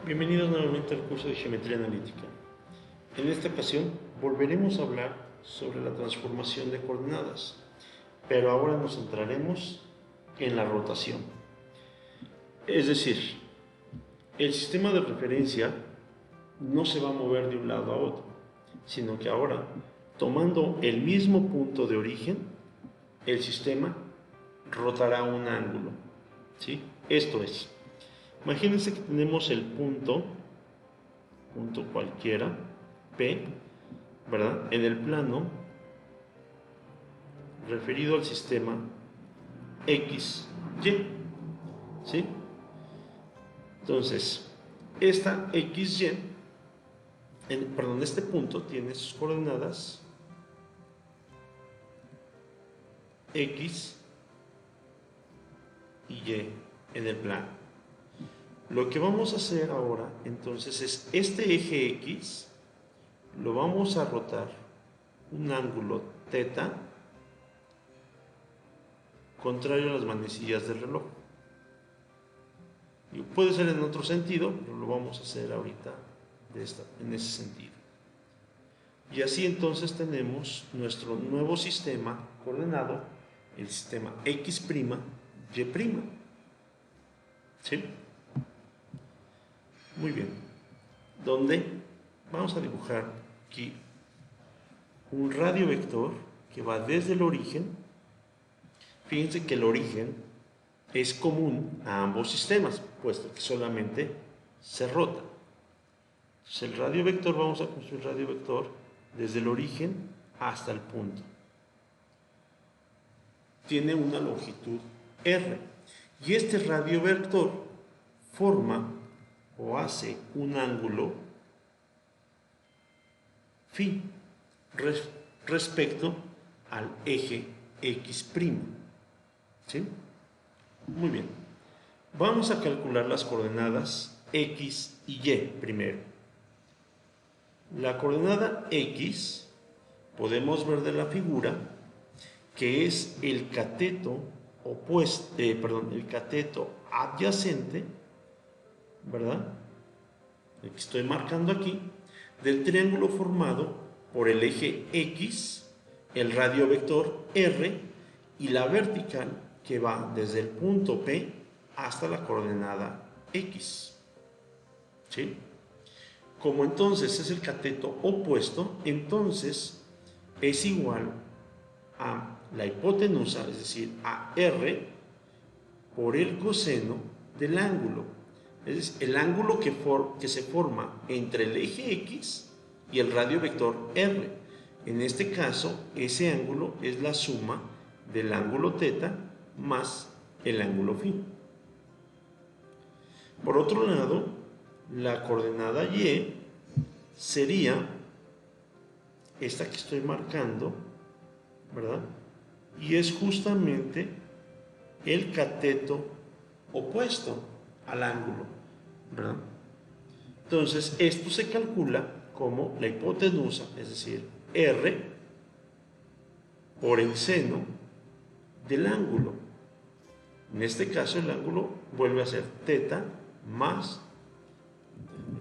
Bienvenidos nuevamente al curso de Geometría Analítica. En esta ocasión volveremos a hablar sobre la transformación de coordenadas, pero ahora nos centraremos en la rotación. Es decir, el sistema de referencia no se va a mover de un lado a otro, sino que ahora, tomando el mismo punto de origen, el sistema rotará un ángulo. ¿Sí? Esto es, imagínense que tenemos el punto cualquiera, P, ¿verdad? En el plano referido al sistema X, Y, ¿sí? Entonces, esta XY, este punto tiene sus coordenadas X y Y en el plano. Lo que vamos a hacer ahora, entonces, es este eje X, lo vamos a rotar un ángulo θ contrario a las manecillas del reloj. Y puede ser en otro sentido, pero lo vamos a hacer ahorita en ese sentido. Y así entonces tenemos nuestro nuevo sistema coordenado, el sistema X', Y'. ¿Sí? Muy bien. Donde vamos a dibujar aquí un radio vector que va desde el origen. Fíjense que el origen es común a ambos sistemas, puesto que solamente se rota. Entonces el radio vector, vamos a construir radio vector desde el origen hasta el punto. Tiene una longitud R. Y este radio vector forma o hace un ángulo phi respecto al eje X'. ¿Sí? Muy bien. Vamos a calcular las coordenadas X y Y primero. La coordenada X podemos ver de la figura que es el cateto el cateto adyacente, ¿verdad? El que estoy marcando aquí, del triángulo formado por el eje X, el radio vector R y la vertical que va desde el punto P hasta la coordenada X. ¿Sí? Como entonces es el cateto opuesto, entonces es igual a la hipotenusa, es decir, a R por el coseno del ángulo. Es decir, el ángulo que se forma entre el eje X y el radio vector R. En este caso, ese ángulo es la suma del ángulo θ más el ángulo φ. Por otro lado, la coordenada Y sería esta que estoy marcando, ¿verdad? Y es justamente el cateto opuesto al ángulo, ¿verdad? Entonces, esto se calcula como la hipotenusa, es decir, R por el seno del ángulo. En este caso, el ángulo vuelve a ser θ más,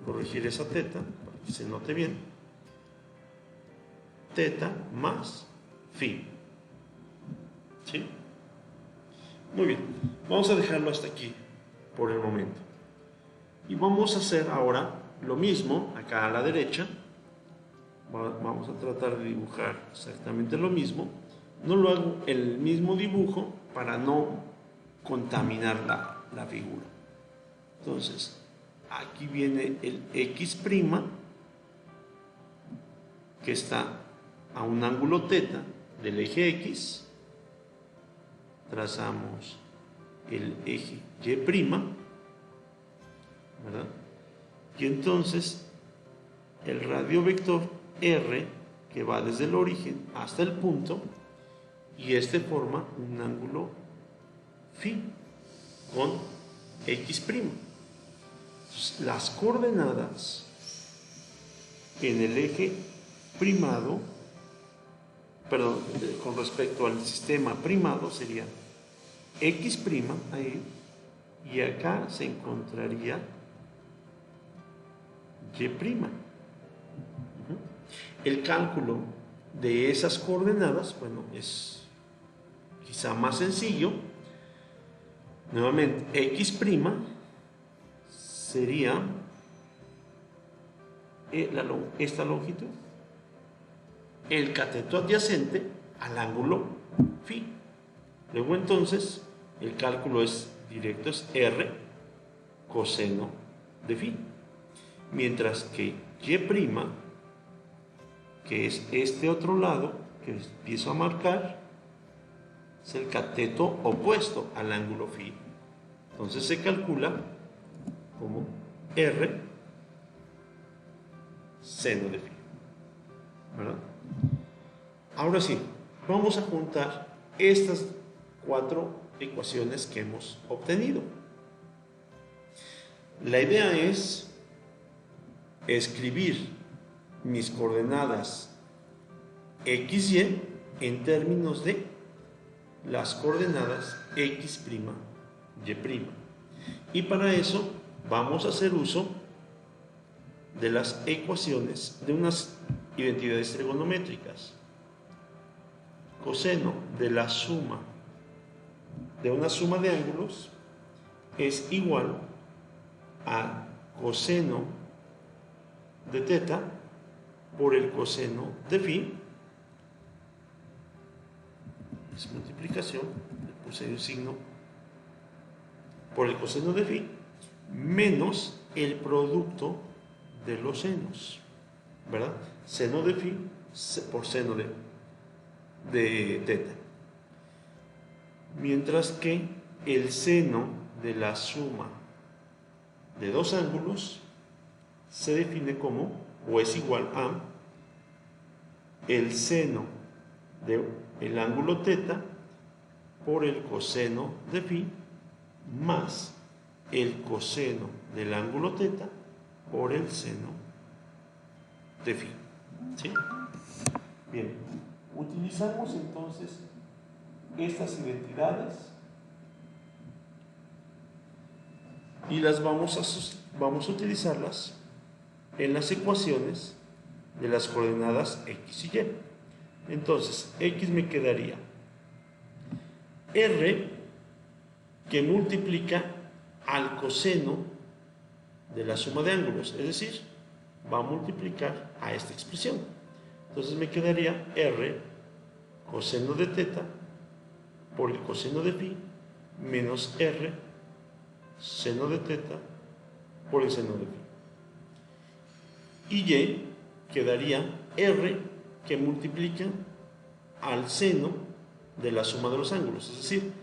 corregir esa θ para que se note bien, θ más φ. ¿Sí? Muy bien, vamos a dejarlo hasta aquí por el momento. Y vamos a hacer ahora lo mismo acá a la derecha. Vamos a tratar de dibujar exactamente lo mismo. No lo hago el mismo dibujo para no contaminar la figura. Entonces, aquí viene el X', que está a un ángulo θ del eje X. Trazamos el eje Y', ¿verdad? Y entonces el radio vector R, que va desde el origen hasta el punto, y este forma un ángulo φ con X'. Entonces, las coordenadas en el eje primado, con respecto al sistema primado sería X' ahí, y acá se encontraría y'. El cálculo de esas coordenadas, bueno, es quizá más sencillo. Nuevamente, x' sería esta longitud, el cateto adyacente al ángulo phi. Luego entonces, el cálculo es directo, es r coseno de phi. Mientras que y', que es este otro lado que empiezo a marcar, es el cateto opuesto al ángulo phi. Entonces se calcula como r seno de phi, ¿verdad? Ahora sí, vamos a juntar estas 4 ecuaciones que hemos obtenido. La idea es escribir mis coordenadas x, y en términos de las coordenadas x', y'. Y para eso vamos a hacer uso de las ecuaciones de unas identidades trigonométricas. Coseno de la suma de una suma de ángulos es igual a coseno de teta por el coseno de phi. Es multiplicación, le puse un signo, por el coseno de phi menos el producto de los senos, ¿verdad? Seno de phi por seno de teta. Mientras que el seno de la suma de dos ángulos se define como, o es igual a, el seno del ángulo teta por el coseno de phi más el coseno del ángulo teta por el seno de phi. ¿Sí? Bien, utilizamos entonces estas identidades y las vamos a utilizarlas en las ecuaciones de las coordenadas x y y. Entonces, x me quedaría r, que multiplica al coseno de la suma de ángulos, es decir, va a multiplicar a esta expresión. Entonces me quedaría r coseno de teta por el coseno de phi menos r seno de teta por el seno de phi. Y quedaría r, que multiplica al seno de la suma de los ángulos, es decir,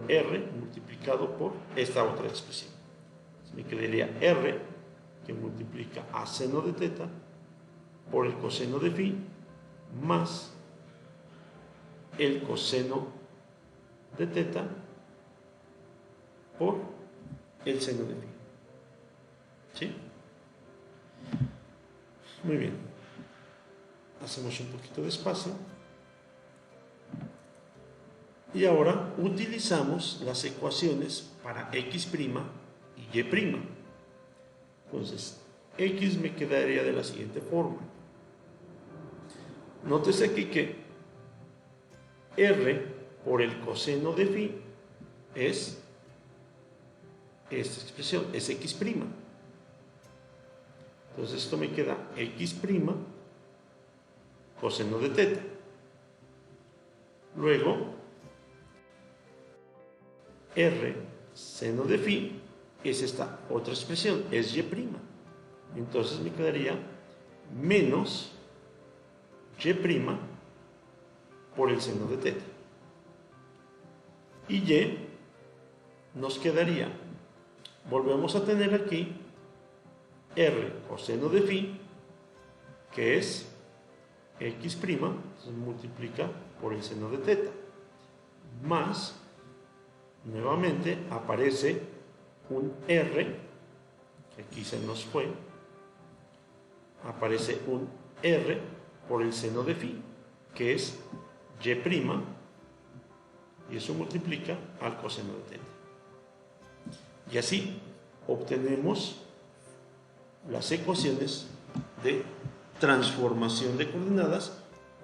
r multiplicado por esta otra expresión. Entonces me quedaría r, que multiplica a seno de teta por el coseno de phi más el coseno de teta por el seno de phi. ¿Sí? Muy bien. Hacemos un poquito de espacio. Y ahora utilizamos las ecuaciones para x' y y'. Entonces, x me quedaría de la siguiente forma. Nótese aquí que r por el coseno de phi es esta expresión, es x'. Entonces esto me queda x' coseno de teta. Luego, r seno de phi es esta otra expresión, es y'. Entonces me quedaría menos y' por el seno de teta. Y y nos quedaría, volvemos a tener aquí r coseno de phi, que es x', entonces multiplica por el seno de teta, más, nuevamente aparece un r, que aquí se nos fue, aparece un r por el seno de phi, que es y', y eso multiplica al coseno de teta. Y así obtenemos las ecuaciones de transformación de coordenadas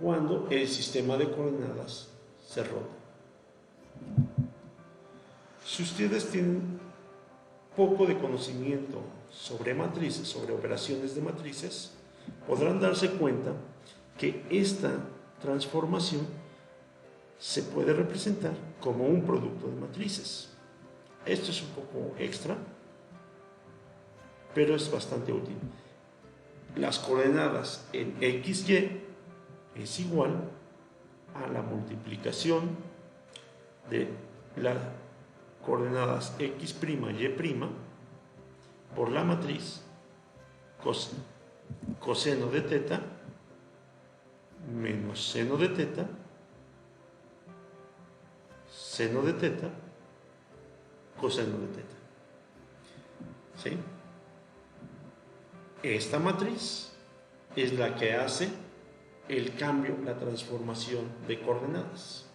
cuando el sistema de coordenadas se rota. Si ustedes tienen poco de conocimiento sobre matrices, sobre operaciones de matrices, podrán darse cuenta que esta transformación se puede representar como un producto de matrices. Esto es un poco extra, pero es bastante útil. Las coordenadas en XY es igual a la multiplicación de las coordenadas X', Y' por la matriz coseno de teta menos seno de teta, seno de teta, coseno de teta. ¿Sí? Esta matriz es la que hace el cambio, la transformación de coordenadas.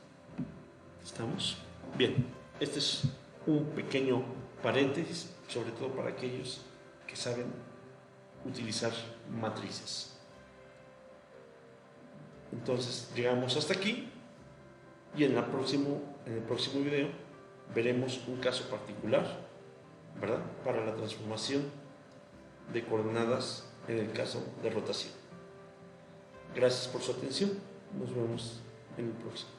¿Estamos? Bien, este es un pequeño paréntesis, sobre todo para aquellos que saben utilizar matrices. Entonces, llegamos hasta aquí y en el próximo video veremos un caso particular, ¿verdad?, para la transformación de coordenadas en el caso de rotación. Gracias por su atención. Nos vemos en el próximo.